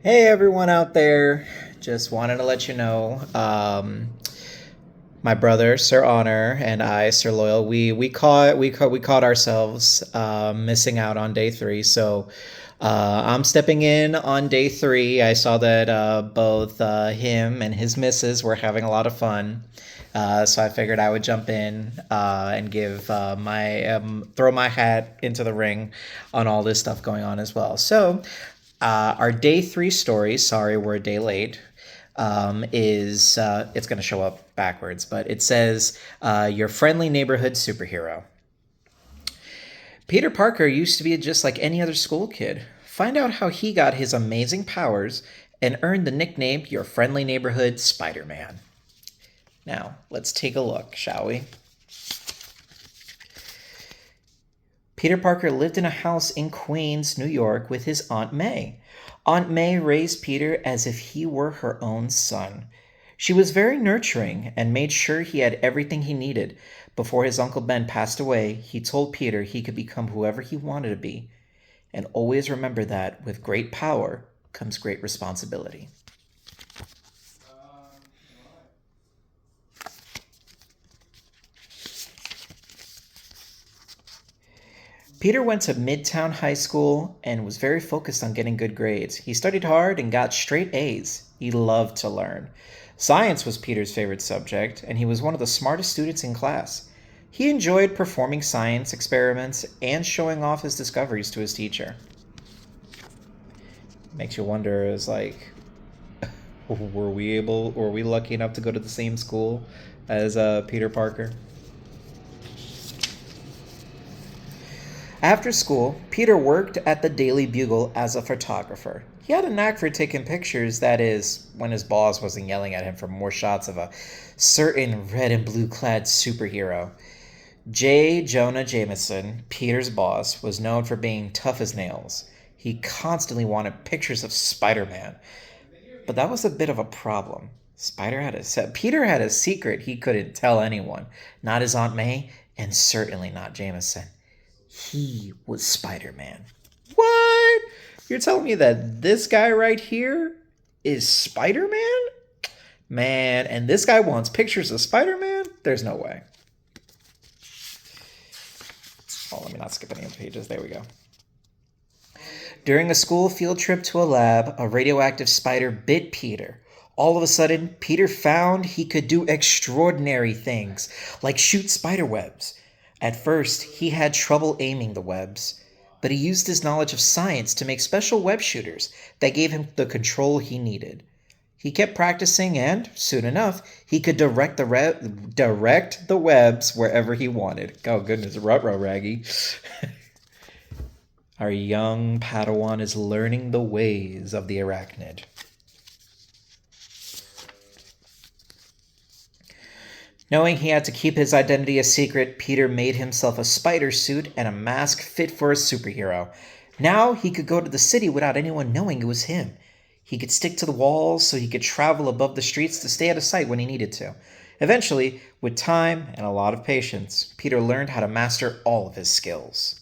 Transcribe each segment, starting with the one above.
Hey everyone out there, just wanted to let you know, my brother Sir Honor and I, Sir Loyal, we caught ourselves missing out on day three. So I'm stepping in on day three. I saw that both him and his missus were having a lot of fun. So I figured I would jump in and give my throw my hat into the ring on all this stuff going on as well. So our day three story, sorry, we're a day late, is it's going to show up backwards, but it says your friendly neighborhood superhero. Peter Parker used to be just like any other school kid. Find out how he got his amazing powers and earned the nickname your friendly neighborhood Spider Man. Now, let's take a look, shall we? Peter Parker lived in a house in Queens, New York with his Aunt May. Aunt May raised Peter as if he were her own son. She was very nurturing and made sure he had everything he needed. Before his Uncle Ben passed away, he told Peter he could become whoever he wanted to be. And always remember that with great power comes great responsibility. Peter went to Midtown High School and was very focused on getting good grades. He studied hard and got straight A's. He loved to learn. Science was Peter's favorite subject, and he was one of the smartest students in class. He enjoyed performing science experiments and showing off his discoveries to his teacher. Makes you wonder, is like, were we lucky enough to go to the same school as Peter Parker? After school, Peter worked at the Daily Bugle as a photographer. He had a knack for taking pictures, that is, when his boss wasn't yelling at him for more shots of a certain red and blue clad superhero. J. Jonah Jameson, Peter's boss, was known for being tough as nails. He constantly wanted pictures of Spider Man. But that was a bit of a problem. Peter had a secret he couldn't tell anyone, not his Aunt May, and certainly not Jameson. He was Spider Man. What? You're telling me that this guy right here is Spider Man? Man, and this guy wants pictures of Spider Man? There's no way. Oh, let me not skip any pages. There we go. During a school field trip to a lab, a radioactive spider bit Peter. All of a sudden, Peter found he could do extraordinary things, like shoot spider webs. At first, he had trouble aiming the webs, but he used his knowledge of science to make special web shooters that gave him the control he needed. He kept practicing, and soon enough, he could direct the webs wherever he wanted. Oh goodness, ruh-roh, Raggy. Our young Padawan is learning the ways of the arachnid. Knowing he had to keep his identity a secret, Peter made himself a spider suit and a mask fit for a superhero. Now he could go to the city without anyone knowing it was him. He could stick to the walls so he could travel above the streets to stay out of sight when he needed to. Eventually, with time and a lot of patience, Peter learned how to master all of his skills.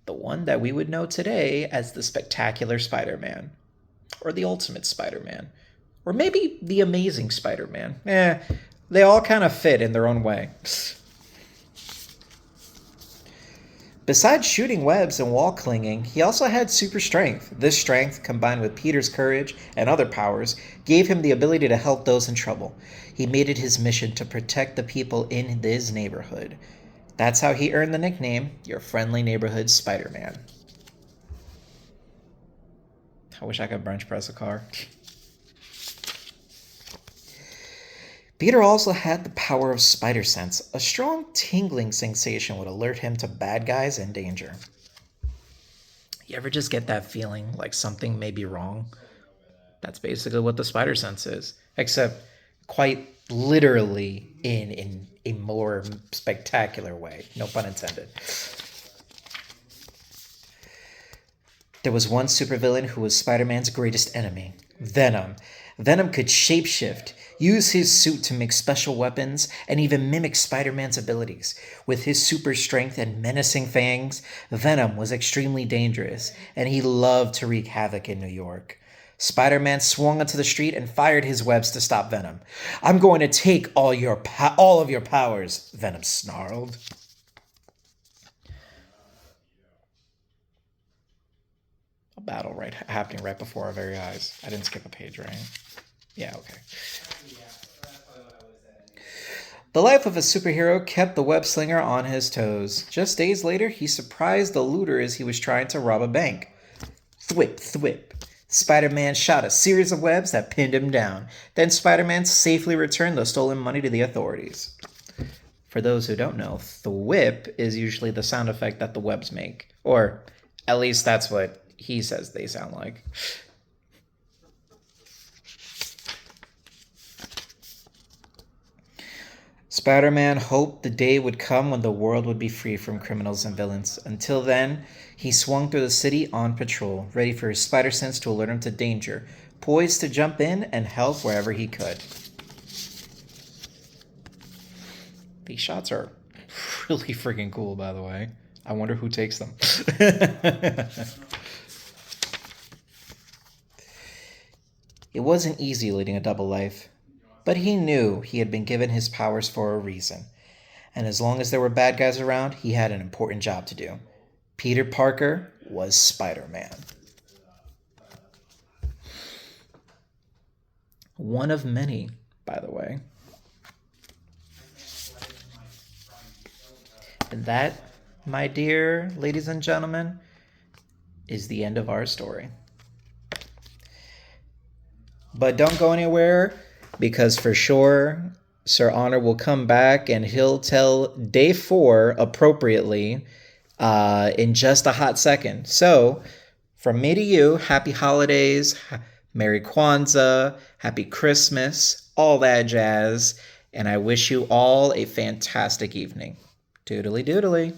The one that we would know today as the Spectacular Spider-Man, or the Ultimate Spider-Man, or maybe the Amazing Spider-Man. They all kind of fit in their own way. Besides shooting webs and wall clinging, he also had super strength. This strength, combined with Peter's courage and other powers, gave him the ability to help those in trouble. He made it his mission to protect the people in his neighborhood. That's how he earned the nickname, your friendly neighborhood Spider-Man. I wish I could bench press a car. Peter also had the power of spider sense. A strong tingling sensation would alert him to bad guys and danger. You ever just get that feeling like something may be wrong? That's basically what the spider sense is, except quite literally in a more spectacular way. No pun intended. There was one supervillain who was Spider-Man's greatest enemy, Venom. Venom could shapeshift, use his suit to make special weapons, and even mimic Spider-Man's abilities. With his super strength and menacing fangs, Venom was extremely dangerous, and he loved to wreak havoc in New York. Spider-Man swung onto the street and fired his webs to stop Venom. "I'm going to take all of your powers," Venom snarled. A battle happening right before our very eyes. I didn't skip a page, right? Yeah, okay. The life of a superhero kept the web slinger on his toes. Just days later, he surprised the looter as he was trying to rob a bank. Thwip, thwip. Spider-Man shot a series of webs that pinned him down. Then Spider-Man safely returned the stolen money to the authorities. For those who don't know, thwip is usually the sound effect that the webs make. Or at least that's what he says they sound like. Spider-Man hoped the day would come when the world would be free from criminals and villains. Until then, he swung through the city on patrol, ready for his spider sense to alert him to danger, poised to jump in and help wherever he could. These shots are really freaking cool, by the way. I wonder who takes them. It wasn't easy leading a double life. But he knew he had been given his powers for a reason. And as long as there were bad guys around, he had an important job to do. Peter Parker was Spider-Man. One of many, by the way. And that, my dear ladies and gentlemen, is the end of our story. But don't go anywhere, because for sure, Sir Honor will come back and he'll tell day 4 appropriately in just a hot second. So, from me to you, happy holidays, Merry Kwanzaa, Happy Christmas, all that jazz. And I wish you all a fantastic evening. Doodly doodly.